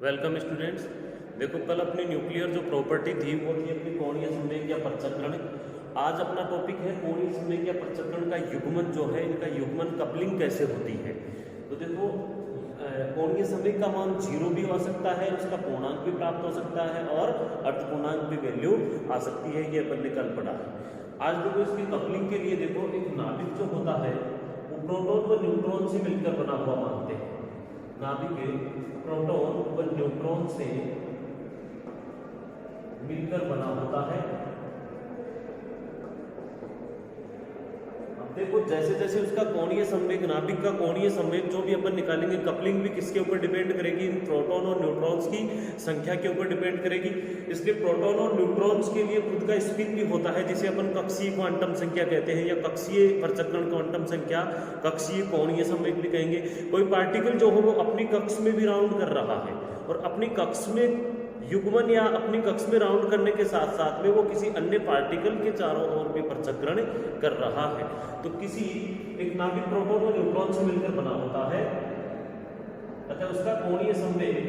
Welcome students. देखो कल अपनी न्यूक्लियर जो प्रॉपर्टी थी वो थी अपनी कोणीय संवेग या पृथक्करण। आज अपना टॉपिक है कोणीय संवेग या पृथक्करण का युग्मन जो है, इनका युग्मन कपलिंग कैसे होती है। तो देखो कोणीय संवेग का मान 0 भी हो सकता है, उसका पूर्णांक भी प्राप्त हो सकता है और अर्धपूर्णांक भी वैल्यू आ सकती है, ये अपन ने कल पढ़ा है। आज देखो इसकी कपलिंग के लिए देखो एक नाभिक जो होता है वो प्रोटॉन व न्यूट्रॉन से मिलकर बना हुआ मानते हैं। नाभिक प्रोटॉन व न्यूट्रॉन से मिलकर बना होता है। अब देखो जैसे जैसे उसका कोणीय संवेग, नाभिक का कोणीय संवेग जो भी अपन निकालेंगे, कपलिंग भी किसके ऊपर डिपेंड करेगी, इन प्रोटॉन और न्यूट्रॉन्स की संख्या के ऊपर डिपेंड करेगी। इसलिए प्रोटॉन और न्यूट्रॉन्स के लिए खुद का स्पिन भी होता है, जिसे अपन कक्षीय क्वांटम संख्या कहते हैं या कक्षीय पृथक्करण क्वांटम संख्या, कक्षीय कोणीय संवेग भी कहेंगे। कोई पार्टिकल जो हो वो अपनी कक्ष में भी राउंड कर रहा है और अपनी कक्ष में युग्मन या अपनी कक्ष में राउंड करने के साथ साथ में वो किसी अन्य पार्टिकल के चारों ओर भी पृथक्करण कर रहा है। तो किसी एक नाभिक प्रोटॉन और न्यूट्रॉन से मिलकर बना होता है, अतः उसका कोणीय संवेग,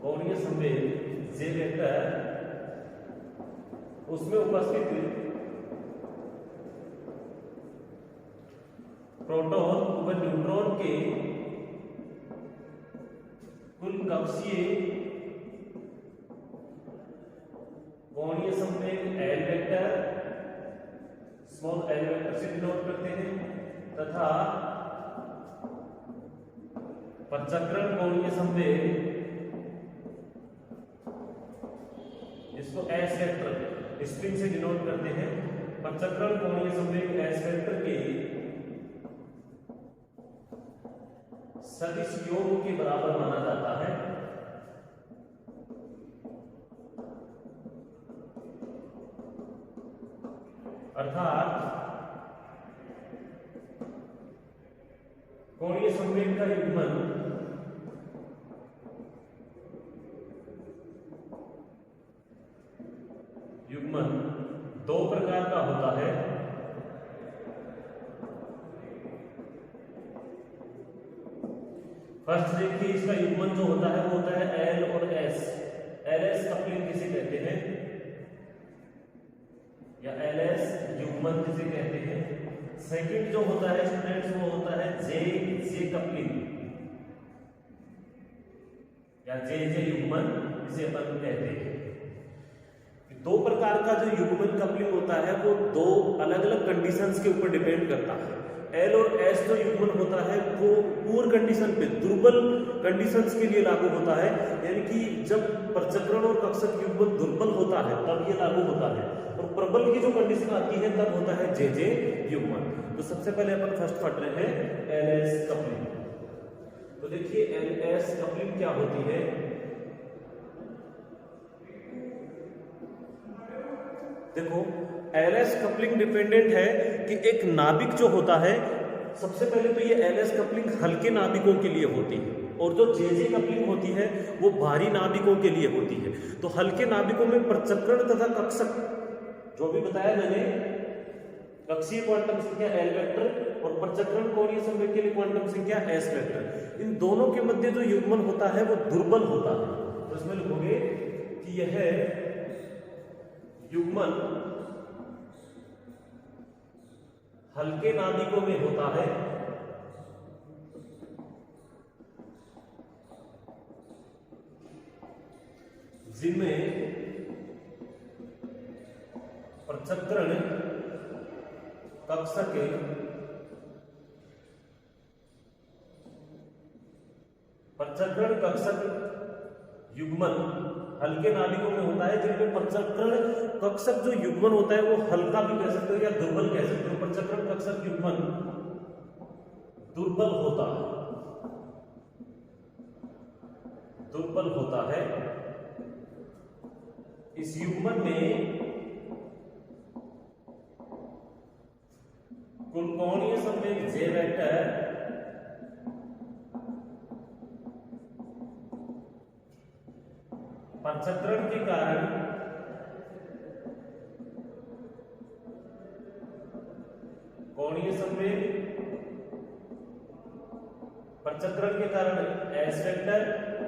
कोणीय संवेग जे वेक्टर, उसमें उपस्थित प्रोटॉन व न्यूट्रॉन के कुल कक्षीय कोणीय संवेग L vector, small L vector से डिनोट करते हैं, तथा पृथक्करण कोणीय संवेग इसको एस वेक्टर स्प्रिंग से डिनोट करते हैं। पृथक्करण कोणीय संवेग एस वेक्टर के सदिश योग के बराबर माना जाता है। अर्थात कोणीय संवेग का युग्मन दो प्रकार का होता है। फर्स्ट देखिए, इसका युग्मन जो होता है वो होता है एल और एस। एल एस कपलिंग किसे कहते हैं या एल एस युग्मन किसे कहते हैं। सेकंड जो होता है स्टूडेंट्स वो होता है जे जे कपलिंग या जे जे युग्मन, इसे अपन कहते हैं। दो प्रकार का जो युग्मन कपलिंग होता है वो दो अलग अलग कंडीशंस के ऊपर डिपेंड करता है। एल और एस जो युग्मन होता है वो पूर कंडीशन पे, दुर्बल कंडीशंस के लिए लागू होता है, यानी कि जब पृथक्करण और कक्षक युग्मन दुर्बल होता है तब ये लागू होता है, और प्रबल की जो कंडीशन आती है तब होता है जे जे युग्मन। तो सबसे पहले अपन फर्स्ट पढ़ रहे हैं एल एस कपलिंग। तो देखिए एल एस कपलिंग क्या होती है। देखो एल एस कपलिंग डिपेंडेंट है कि एक नाभिक जो होता है, सबसे पहले तो ये एल एस कपलिंग हल्के नाभिकों के लिए होती है, और जो जे जे कपलिंग होती है वो भारी नाभिकों के लिए होती है। तो हल्के नाभिकों में पृथक्करण तथा कक्षक जो भी बताया मैंने, कक्षीय क्वांटम संख्या एल वेक्टर और पृथक्करण कोणीय संवेग के लिए क्वांटम संख्या एस वेक्टर, इन दोनों के मध्य जो युग्मन होता है वो दुर्बल होता है। तो इसमें लिखोगे कि यह युग्मन हल्के नाभिकों में होता है, जिनमें पृथक्करण कक्षक युग्मन हल्के नाभिकों में होता है, जिनमें पृथक्करण कक्षक जो युग्मन होता है वो हल्का भी कह सकते हो या दुर्बल कह सकते हो। पृथक्करण कक्षक युग्मन दुर्बल होता है। इस युग्मन में कुल कोणीय संवेग जे वेक्टर पृथक्करण के कारण कोणीय संवेग प्रचक्रण के कारण एस वेक्टर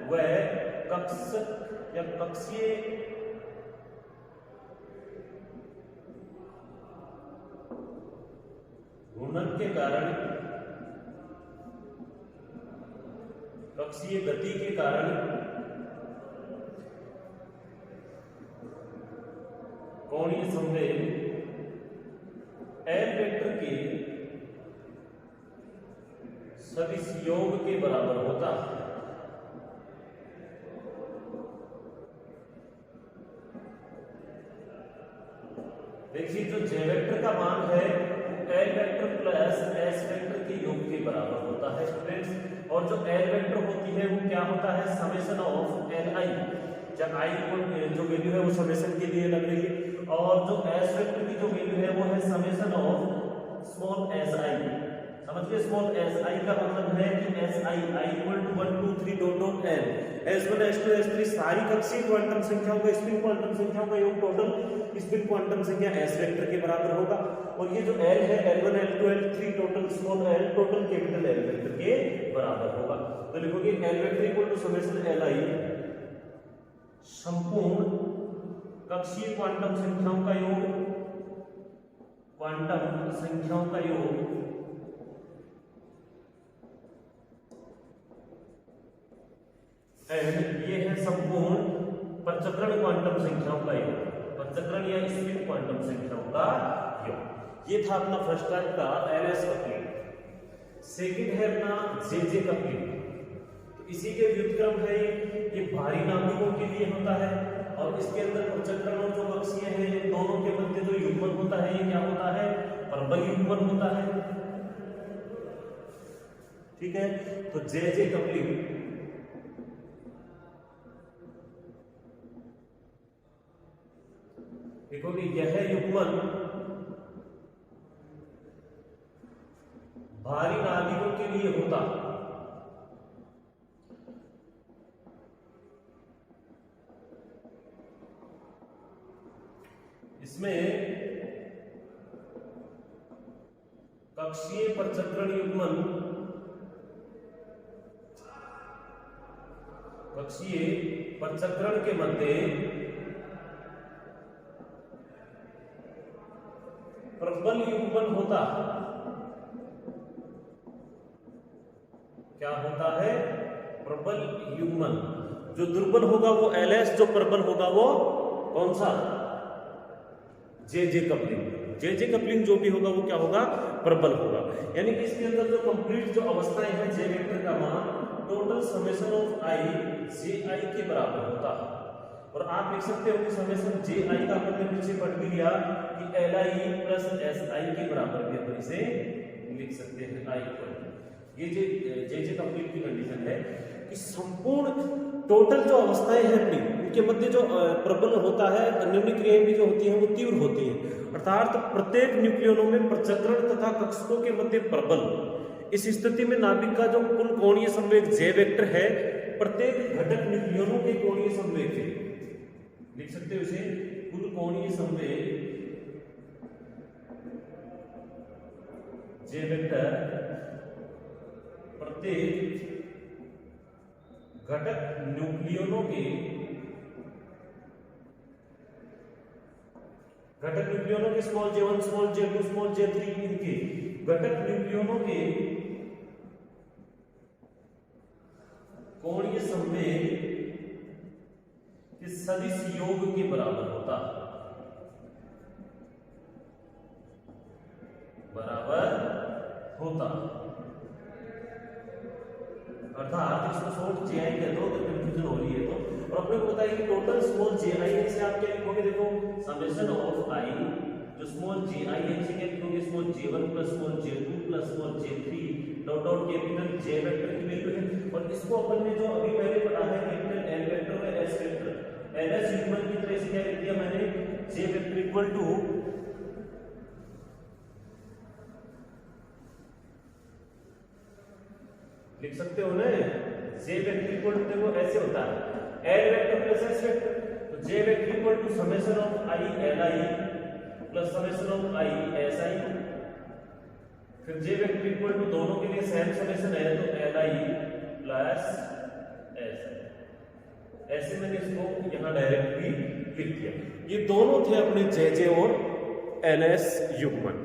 व कक्ष या कक्षीय घूर्णन के कारण कक्षीय गति के कारण कोणीय संवेग एल वेक्टर के सदिश योग के बराबर होता है। देखिए जो जे वेक्टर का मान है L vector plus S vector के योग के बराबर होता है स्टूडेंट्स। और जो एल वेक्टर होती है वो क्या होता है, समेशन ऑफ एल आई, जब आई को जो वैल्यू है वो समेशन के लिए लग रही है, और जो एस वेक्टर की जो वैल्यू है वो है summation of small S I. समझिए स्मॉल एस आई का मतलब है कि S I I equal to 1 2 3 dot dot N, S1 S2 S3 सारी कक्षीय क्वांटम संख्याओं का स्पिन क्वांटम संख्याओं का योग टोटल स्पिन क्वांटम संख्या एस वेक्टर के बराबर होगा। और ये जो L है L1 L2 L3 total small L total capital L vector के बराबर होगा। तो लिखोगे L vector equal to summation Li संपूर्ण कक्षीय क्वांटम संख्याओं का योग, क्वांटम संख्याओं का योग एंड ये है संपूर्ण प्रचक्रण क्वांटम संख्याओं का योग, प्रचक्रण या स्पिन क्वांटम संख्याओं का योग। ये था अपना फर्स्ट टाइप का एलएस कपलिंग। सेकंड है अपना जेजे कपलिंग। तो इसी के व्युत्क्रम है ये भारी नाभिकों के लिए होता है, और इसके अंदर प्रचक्रण और जो कक्षीय है ये दोनों के मध्य जो युग्मन होता है ये क्या होता है, प्रबल युग्मन होता है। ठीक है, तो जेजे कपलिंग देखो कि यह युग्मन भारी नाभिकों के लिए होता, इसमें कक्षीय प्रचक्रण युग्मन, कक्षीय प्रचक्रण के मध्य प्रबल युग्मन होता। क्या होता है, प्रबल युग्मन। जो दुर्बल होगा वो एलएस, जो प्रबल होगा वो कौन सा, जेजे कपलिंग। जेजे कपलिंग जो भी होगा वो क्या होगा, प्रबल होगा। यानी कि इसके अंदर जो कंप्लीट जो अवस्थाएं हैं जे वेक्टर का मान टोटल समेशन ऑफ आई जे आई के बराबर होता है। और आप लिख सकते हो कि समेशन जे आई का अपन ने पीछे पढ़ भी लिया कि L I plus S I के बराबर भी अपन इसे लिख सकते हैं आई इक्वल। ये जे कंप्लीट की कंडीशन है कि संपूर्ण टोटल जो अवस्थाएं हैं अपनी उनके मध्य जो प्रबल होता है, अन्योन्य क्रियाएं भी जो होती हैं वो तीव्र होती हैं, अर्थात प्रत्येक न्यूक्लियनों में प्रचक्रण तथा कक्षकों के मध्य प्रबल। इस स्थिति में नाभिक का जो कुल कोणीय संवेग जे वेक्टर है प्रत्येक घटक न्यूक्लियनों के कोणीय संवेग से लिख सकते हो इसे, कुल कोणीय संवेग जे वेक्टर प्रत्येक घटक न्यूक्लियनों के small j1 small j2 small j3 इनके घटक न्यूक्लियनों के कोणीय संवेग के सदिश योग के बराबर होता, अर्थात इसको शॉर्ट जे आई कह दो अगर कंफ्यूजन हो रही है तो। और अपने को बताइए कि टोटल स्मॉल जे आई से आप क्या लिखोगे, देखो समेशन ऑफ आई, जो स्मॉल जे आई है इसे क्या लिखोगे, small j1 plus small j2 plus small j3 dot dot capital J vector की वैल्यू है। और इसको अपन ने जो अभी पहले पढ़ा है कैपिटल एल वेक्टर और एस वेक्टर, एलएस युग्मन की तरह से क्या लिख दिया मैंने, जे वेक्टर इक्वल टू लिख सकते हो ना, जे वेक्टर इक्वल टू देखो ऐसे होता है L vector plus S vector, तो J vector equal to summation of I L I plus summation of I S I. फिर जे वेक्टर इक्वल टू दोनों के लिए सेम समेशन है तो एल आई प्लस एस, ऐसे मैंने इसको यहाँ डायरेक्टली लिख दिया। ये दोनों थे अपने जे जे और एल एस युग्मन।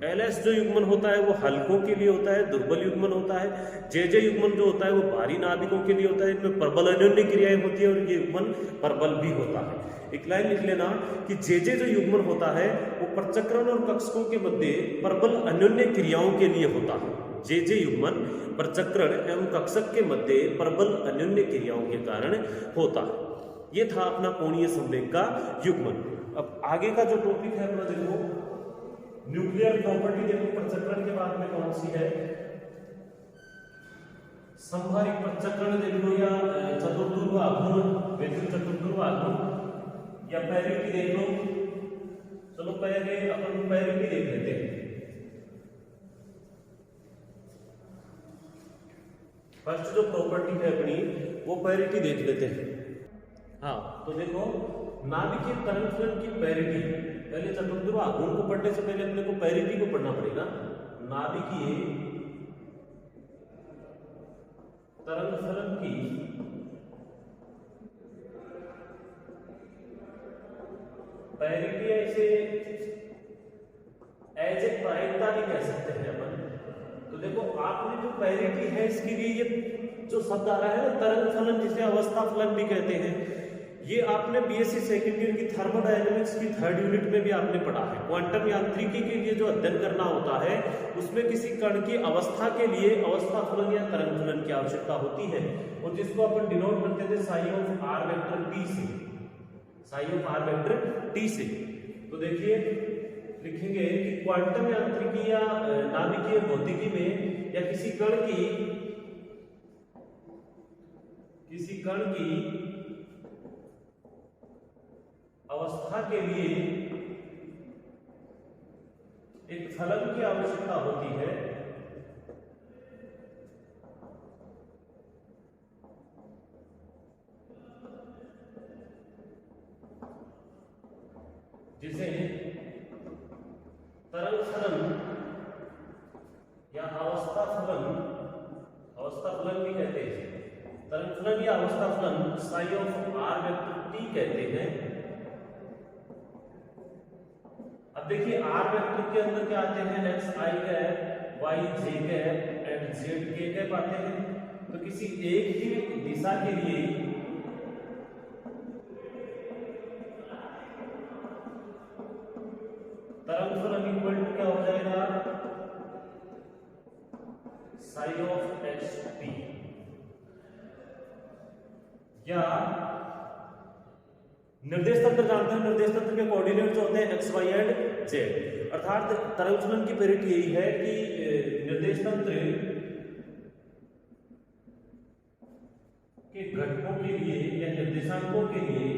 एल एस जो युग्मन होता है वो हल्कों के लिए होता है, दुर्बल युग्मन होता है। जे जे युग्मन जो होता है वो भारी नाभिकों के लिए होता है, इनमें प्रबल अन्योन्य क्रियाएं होती है और ये युग्मन प्रबल भी होता है। एक लाइन लिख लेना कि जे जे जो युग्मन होता है वो प्रचक्रण और कक्षकों के मध्य प्रबल अन्योन्य क्रियाओं के लिए होता है। जे जे युग्मन प्रचक्रण एवं कक्षक के मध्य प्रबल अन्योन्य क्रियाओं के कारण होता है। ये था अपना कोणीय संवेग का युग्मन। अब आगे का जो टॉपिक है अपना देखो न्यूक्लियर प्रॉपर्टी। देखो प्रचक्रण के बाद में कौन सी है, संभारिक प्रचक्रण देख लो या चतुर्ध्रुव आघूर्ण, वैद्युत चतुर्ध्रुव आघूर्ण या पैरिटी देख लो। चलो पहले अपन पैरिटी देख लेते हैं। फर्स्ट जो प्रॉपर्टी है अपनी वो पैरिटी देख लेते हैं। हाँ तो देखो नाभिकीय तरंग फलन की पैरिटी, पहले चतुर्ध्रुव आघूर्ण को पढ़ने से पहले अपने को पैरिटी को पढ़ना पड़ेगा। नाभिकीय तरंग फलन की पैरिटी ऐसे एज ए प्रायिकता भी कह सकते हैं अपन। तो देखो आपने जो पैरिटी है इसके लिए ये जो शब्द आ रहा है ना तरंग फलन, जिसे अवस्था फलन भी कहते हैं, ये आपने बीएससी सेकेंड ईयर की थर्मोडायनेमिक्स की 3rd यूनिट में भी आपने पढ़ा है। क्वांटम यांत्रिकी के लिए जो अध्ययन करना होता है उसमें किसी कण की अवस्था के लिए अवस्था फलन या तरंग फलन की आवश्यकता होती है, और जिसको अपन डिनोट करते थे psi of R vector T से, psi of R vector T से। तो देखिए लिखेंगे कि क्वांटम यांत्रिकी या नाभिकीय भौतिकी में या किसी कण की अवस्था के लिए एक फलन की आवश्यकता होती है, जिसे तरंग फलन या अवस्था फलन भी कहते हैं। तरंग फलन या अवस्था फलन psi of R vector t कहते हैं। अब देखिए आर वेक्टर के अंदर क्या आते हैं, X I cap, Y J cap and Z के कैप आते हैं। तो किसी एक ही दिशा के लिए तरंग फलन इक्वल टू क्या हो जाएगा, साई ऑफ एक्स टी। या निर्देश तंत्र जानते हैं, निर्देश तंत्र के कोऑर्डिनेट जो होते हैं एक्स वाई एंड जेड। अर्थात तरंग फलन की पैरिटी यही है कि निर्देश तंत्र के घटकों के लिए या निर्देशांकों के लिए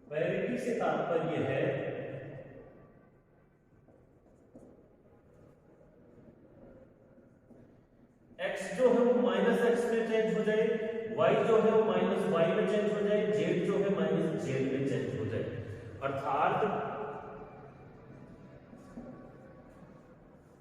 पैरिटी से तात्पर्य है x जो है वो माइनस एक्स में चेंज हो जाए, y जो है वो माइनस वाई में चेंज हो जाए, z जो है माइनस जेड में चेंज हो जाए। अर्थात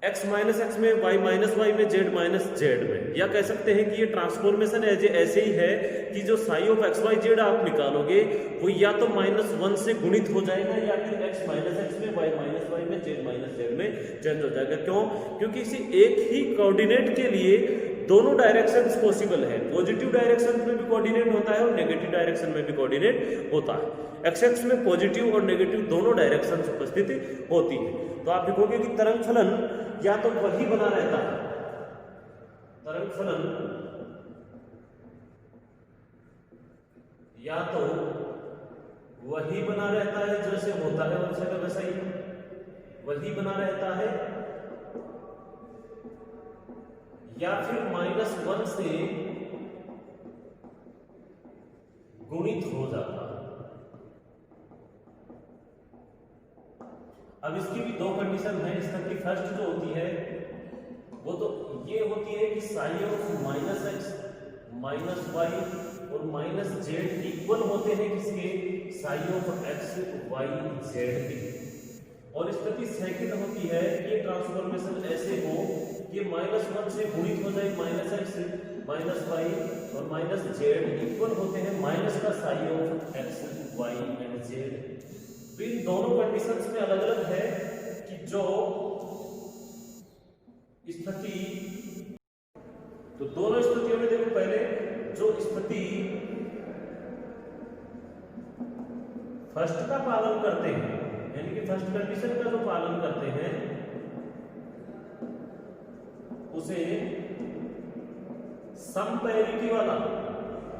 x माइनस एक्स में, y माइनस वाई में, z माइनस जेड में। या कह सकते हैं कि ये ट्रांसफॉर्मेशन ऐसे ही है कि जो psi of X Y Z आप निकालोगे वो या तो -1 से गुणित हो जाएगा या फिर x माइनस एक्स में, y माइनस वाई में, z माइनस जेड में चेंज हो जाएगा। क्यों? क्योंकि इसी एक ही कोऑर्डिनेट के लिए दोनों डायरेक्शंस पॉसिबल है। पॉजिटिव डायरेक्शन में भी कोऑर्डिनेट होता है और नेगेटिव डायरेक्शन में भी कोऑर्डिनेट होता है। एक्स एक्स में पॉजिटिव और नेगेटिव दोनों डायरेक्शन उपस्थित होती है। तो आप लिखोगे कि तरंग फलन या तो वही बना रहता है, तरंग फलन या तो वही बना रहता है जैसे होता है वैसे का वैसा ही वही बना रहता है, या फिर -1 से गुणित हो जाता है। अब इसकी भी दो कंडीशन है। इसका की फर्स्ट जो होती है वो तो ये होती है कि साई ऑफ -x, -y और -z इक्वल होते हैं किसके, psi of X Y Z की। और स्थिति सेकंड होती है ये ट्रांसफॉर्मेशन ऐसे हो कि -1 से गुणित हो जाए -x -y और -z इक्वल होते हैं माइनस का Sai of x y and z। तो इन दोनों कंडीशंस में अलग अलग है कि जो स्थिति, तो दोनों स्थितियों में देखो पहले जो स्थिति फर्स्ट का पालन करते हैं यानी कि फर्स्ट कंडीशन का जो पालन करते हैं उसे समपैरिटी वाला,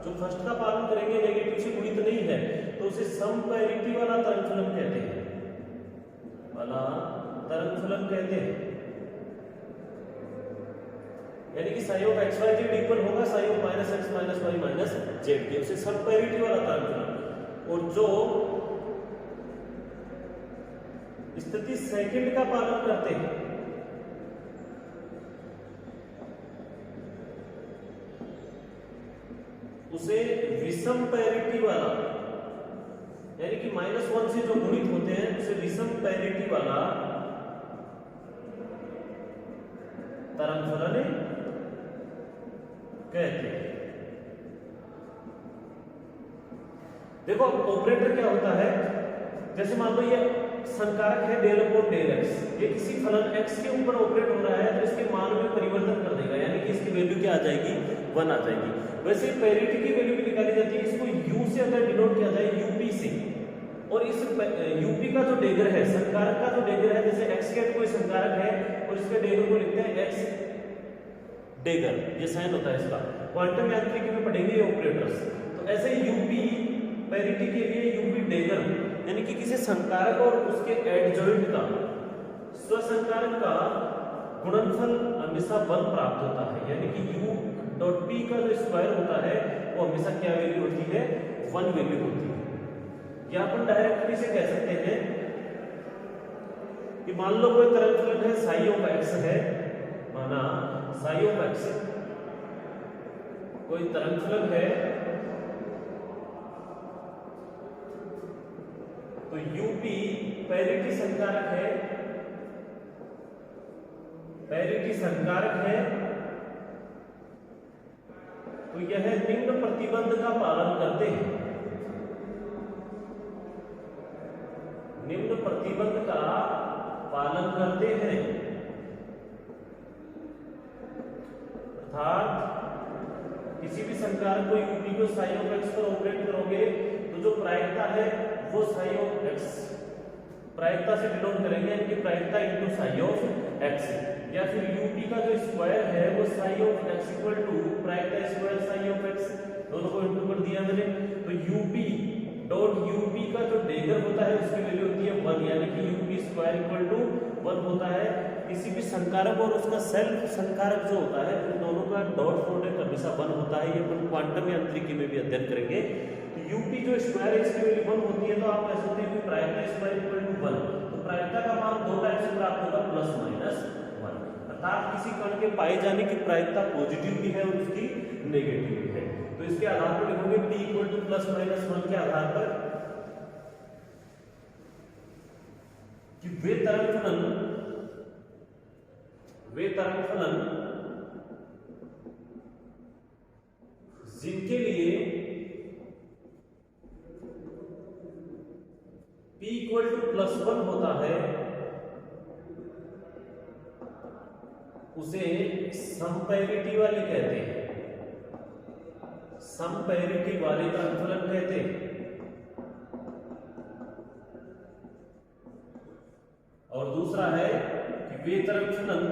जो फर्स्ट का पालन करेंगे नेगेटिव से गुणित नहीं है तो उसे समपैरिटी वाला तरंग फलन कहते हैं, वाला तरंग फलन कहते हैं। यानी कि psi of X Y Z equal होगा psi of -x -y -z के, उसे समपैरिटी वाला तरंग फलन। और जो स्थिति सेकंड का पालन करते हैं उसे विषम पैरिटी वाला, यानी कि -1 से जो गुणित होते हैं उसे विषम पैरिटी वाला तरंग फलन कहते हैं। देखो ऑपरेटर क्या होता है, जैसे मान लो ये संकारक है डेल अपॉन डेल एक्स, ये किसी फलन x के ऊपर ऑपरेट हो रहा है तो इसके मान में परिवर्तन कर देगा, यानी कि इसकी वैल्यू क्या आ जाएगी 1 आ जाएगी। वैसे पैरिटी की वैल्यू भी निकाली जाती है, इसको u से अगर डिनोट किया जाए up से, और इस up का जो डेगर है, संकारक का जो डेगर है, जैसे x कैट कोई संकारक है और इसके डेगर को लिखते हैं x डेगर, ये साइन होता है इसका, क्वांटम यांत्रिकी में पढ़ेंगे ये ऑपरेटर्स। तो ऐसे up पैरिटी के लिए up डेगर यानी कि किसी संकारक और उसके एडजॉइंट का स्वसंकारक का गुणनफल हमेशा 1 प्राप्त होता है, यानी कि u डॉट p का जो स्क्वायर होता है वो हमेशा क्या वैल्यू होती है 1 वैल्यू होती है। या अपन डायरेक्टली से कह सकते हैं कि मान लो कोई तरंग फलन है साई ऑफ x है, माना साई ऑफ x कोई तरंग फलन है तो up पैरिटी संकारक है, पैरिटी संकारक है तो यह निम्न प्रतिबंध का पालन करते हैं, निम्न प्रतिबंध का पालन करते हैं। अर्थात किसी भी संकारक को up को साई ऑफ x पर ऑपरेट करोगे तो जो प्रायिकता है वो साई ऑफ x प्रायिकता से डिनोट करेंगे, यानी कि प्रायिकता इनटू साई ऑफ x, या फिर up का जो स्क्वायर है वो psi of x equal to प्रायिकता स्क्वायर साई ऑफ x, दोनों को इंटू कर दिया मैंने। तो up डॉट up का जो डेगर होता है उसकी वैल्यू होती है 1, यानी कि up स्क्वायर इक्वल टू 1 होता है। किसी भी संकारक और उसका सेल्फ संकारक जो होता है उन दोनों का डॉट प्रोडक्ट हमेशा 1 होता है, ये अपन क्वांटम यांत्रिकी में भी अध्ययन करेंगे। तो up जो स्क्वायर है इसकी वैल्यू 1 होती है तो आप कह सकते हैं कि प्रायिकता स्क्वायर इक्वल टू 1, तो प्रायिकता का मान 2 टाइप से प्राप्त होगा +-1, अर्थात किसी कण के पाए जाने की प्रायिकता पॉजिटिव भी है और उसकी नेगेटिव भी है। तो इसके आधार पर लिखोगे p इक्वल टू +-1 के आधार पर कि वे तरंग फलन जिनके लिए p इक्वल टू +1 होता है उसे समपैरिटी वाले कहते हैं, समपैरिटी वाले तरंग फलन कहते हैं। और दूसरा है कि वे तरंग फलन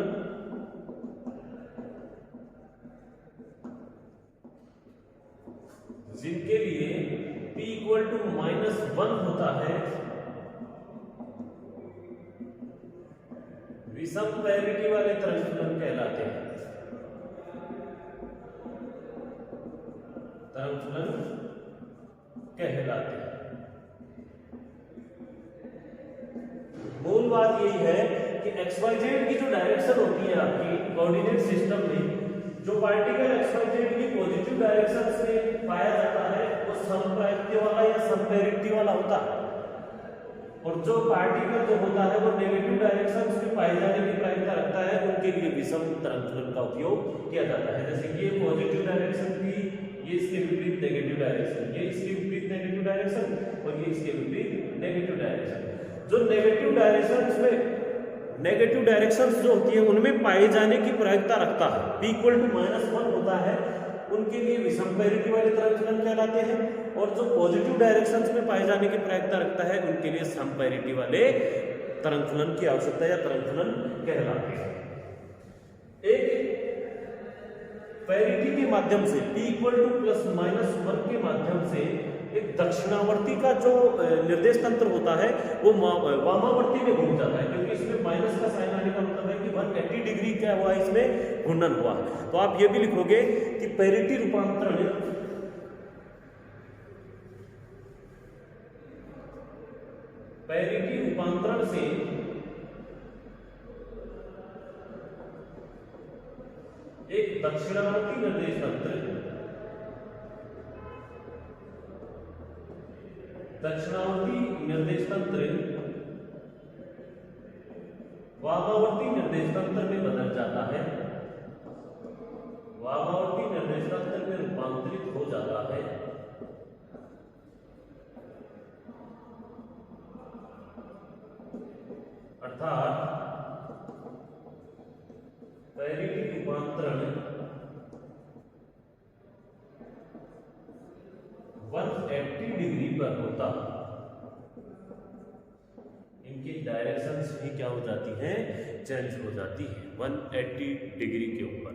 जिनके लिए p इक्वल टू -1 होता है विषम पैरिटी वाले तरंग फलन कहलाते हैं, तरंग फलन कहलाते हैं। मूल बात यही है कि XYZ की जो डायरेक्शन होती है आपकी कोऑर्डिनेट सिस्टम में, जो पार्टिकल XYZ की पॉजिटिव डायरेक्शन से पाया जाता है वो समप्रायित्य वाला या समपेरिटी वाला होता है, और जो पार्टिकल जो होता है वो नेगेटिव डायरेक्शन में पाए जाने की प्रायिकता रखता है, उनके लिए विषम तरंग फलन का उपयोग किया जाता है। जैसे कि ये पॉजिटिव डायरेक्शन थी, ये इसके विपरीत नेगेटिव डायरेक्शन, ये इसके विपरीत नेगेटिव डायरेक्शन, और ये इसके विपरीत नेगेटिव डायरेक्शन। जो नेगेटिव डायरेक्शंस में नेगेटिव डायरेक्शंस जो होती है उनमें पाए जाने की प्रायिकता रखता है, p = -1 होता है, उनके लिए विषम पेरिटी वाले तरंग फलन कहलाते हैं, और जो पॉजिटिव डायरेक्शंस में पाए जाने की प्रायिकता रखता है उनके लिए समपेरिटी वाले तरंग फलन की आवश्यकता या तरंग फलन कहलाते हैं। एक पेरिटी के माध्यम से p = ±1 के माध्यम से एक दक्षिणावर्ती का जो निर्देश तंत्र होता है वो वामावर्ती में घूम जाता है, क्योंकि इसमें माइनस का साइन आने का मतलब है कि 180 डिग्री क्या हुआ, इसमें घूर्णन हुआ। तो आप ये भी लिखोगे कि पेरिटी रूपांतरण से एक दक्षिणावर्ती निर्देश तंत्र वामावर्ती निर्देश तंत्र में बदल जाता है, वामावर्ती निर्देश तंत्र में रूपांतरित हो जाता है। अर्थात पेरिटी रूपांतरण 180 डिग्री पर होता, इनकी डायरेक्शंस भी क्या हो जाती हैं, चेंज हो जाती है 180 डिग्री के ऊपर।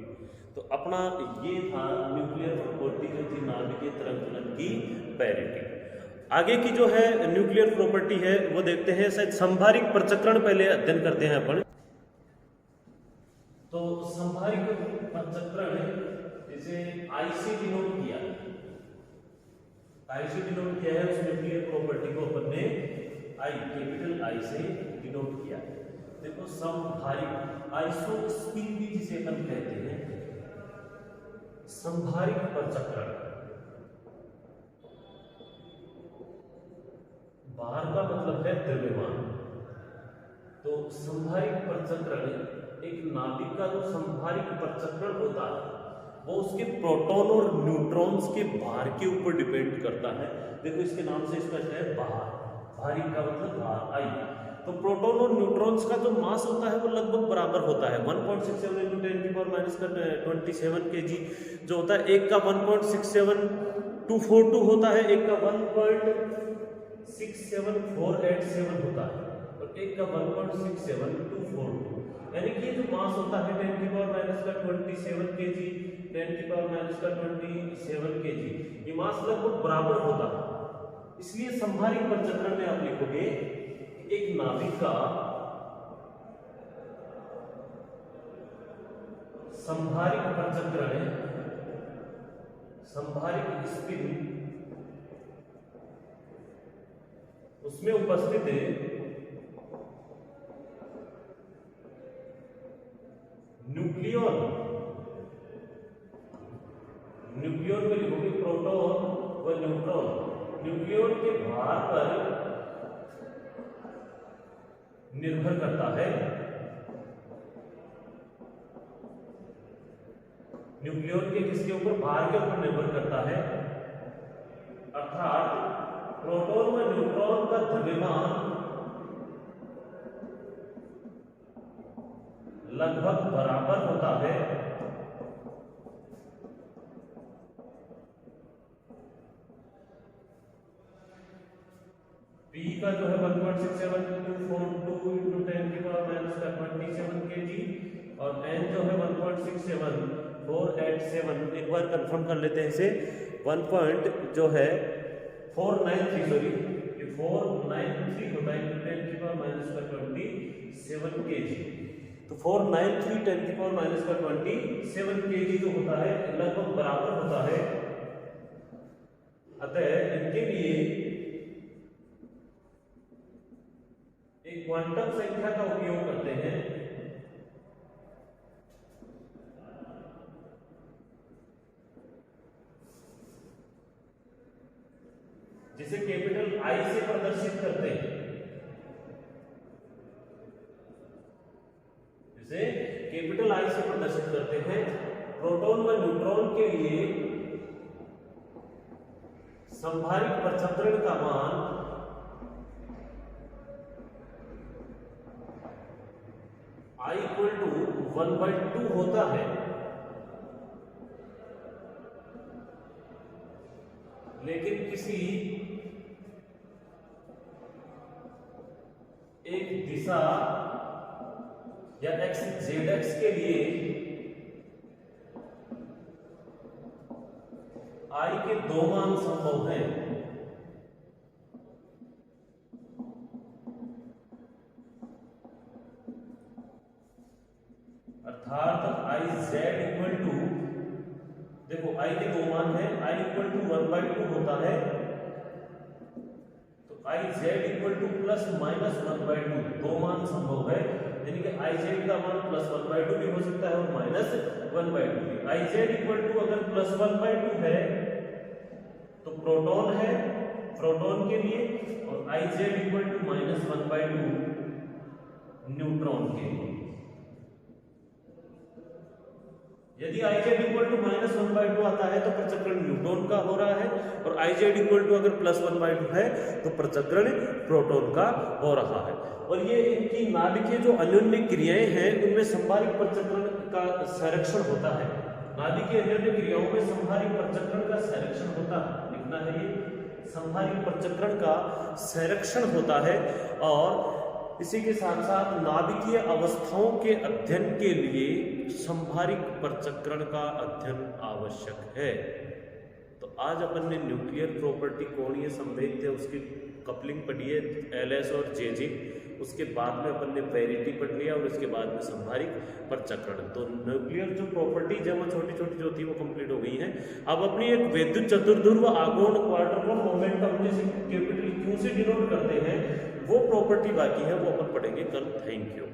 तो अपना ये था न्यूक्लियर प्रॉपर्टी जो थी नाभिकीय तरंग फलन की पेरिटी। आगे की जो है न्यूक्लियर प्रॉपर्टी है वो देखते हैं, शायद संभारिक प्रचक्रण पहले अध्ययन करते हैं अपन। तो संभारिक प्रचक्रण जिसे आई से डिनोट किया, आई से डिनोट किया है, उस न्यूक्लियर प्रॉपर्टी को अपन ने आई, कैपिटल आई से डिनोट किया। देखो संभारिक, आइसोस्पिन भी जिसे अपन कहते हैं, संभारिक प्रचक्रण, बाहर का मतलब है द्रव्यमान। तो संभारिक प्रचक्रण एक नाभिक का जो संभारिक प्रचक्रण होता है वो उसके प्रोटॉन और न्यूट्रॉन्स के भार के ऊपर डिपेंड करता है। देखो इसके नाम से स्पष्ट है, भार, भारी का मतलब भार, आई। तो प्रोटॉन और न्यूट्रॉन्स का जो मास होता है वो लगभग बराबर होता है, 1.67 × 10⁻⁻⁻² kg जो होता है, एक का 1.67242 होता है, एक का 1.67487 होता है, और एक का 1.67242, यानी कि ये जो मास होता है 10⁻⁻27 kg, 10⁻⁻27 kg, ये मास लगभग बराबर होता है। इसलिए संभारिक प्रचक्रण में आप लिखोगे एक नाभिक का संभारिक प्रचक्रण, संभारिक स्पिन, उसमें उपस्थित है न्यूक्लियन, न्यूक्लियन में लिखोगे प्रोटॉन व न्यूट्रॉन, न्यूक्लियन के भार पर निर्भर करता है, न्यूक्लियन के किसके ऊपर, भार के ऊपर निर्भर करता है। अर्थात प्रोटॉन व न्यूट्रॉन का द्रव्यमान लगभग बराबर होता है, P का जो है 1.67242 × 10⁻⁻27 kg, और N जो है 1.67487, एक बार कंफर्म कर लेते हैं इसे, 493 सॉरी, 493 होता है 10⁻⁻27 kg। तो 493 10⁻⁻27 kg जो होता है लगभग बराबर होता है। अतः इनके लिए एक क्वांटम संख्या का उपयोग करते हैं, आई से प्रदर्शित करते हैं, इसे कैपिटल आई से प्रदर्शित करते हैं। प्रोटॉन व न्यूट्रॉन के लिए संभारित प्रक्षेपण का मान I इक्वल टू 1/2 होता है, लेकिन किसी एक दिशा या एक्स जेड एक्स के लिए I के दो मान संभव हैं। अर्थात आई जेड इक्वल टू, देखो आई के दो मान है, आई इक्वल टू 1/2 होता है, तो आई Z equal two plus minus 1/2 दो मान संभव है, यानी कि आई जेड का मान प्लस 1/2 भी हो सकता है और माइनस 1/2 भी। आई जेड इक्वल टू अगर प्लस 1/2 है तो प्रोटॉन है प्रोटॉन के लिए, और I Z equal to minus 1/2 neutron के लिए। यदि I Z equal to minus 1/2 आता है तो प्रचक्रण न्यूट्रॉन का हो रहा है, और आई जेड इक्वल टू अगर प्लस 1/2 है तो प्रचक्रण प्रोटॉन का हो रहा है। और ये इनकी नाभिकीय जो अन्योन्य क्रियाएं हैं उनमें संभारित प्रचक्रण का संरक्षण होता है। नाभिकीय अन्योन्य क्रियाओं में संभारित प्रचक्रण का संरक्षण होता है, लिखना है ये, संभारित प्रचक्रण का संरक्षण होता है। और इसी के साथ साथ नाभिकीय अवस्थाओं के अध्ययन के लिए संभारित प्रचक्रण का अध्ययन आवश्यक है। तो आज अपन ने न्यूक्लियर प्रॉपर्टी कोणीय संवेग थे उसकी कपलिंग पढ़ी है, एलएस और जेजे, उसके बाद में अपन ने पेरिटी पढ़ लिया और इसके बाद में संभारित प्रचक्रण। तो न्यूक्लियर जो प्रॉपर्टीज है वो छोटी छोटी जो थी वो कंप्लीट हो गई हैं। अब अपनी एक वैद्युत चतुर्ध्रुव आघूर्ण क्वाड्रपल मोमेंटम जिसे कैपिटल क्यू से डिनोट करते हैं वो प्रॉपर्टी बाकी है, वो अपन पढ़ेंगे कल। Thank you.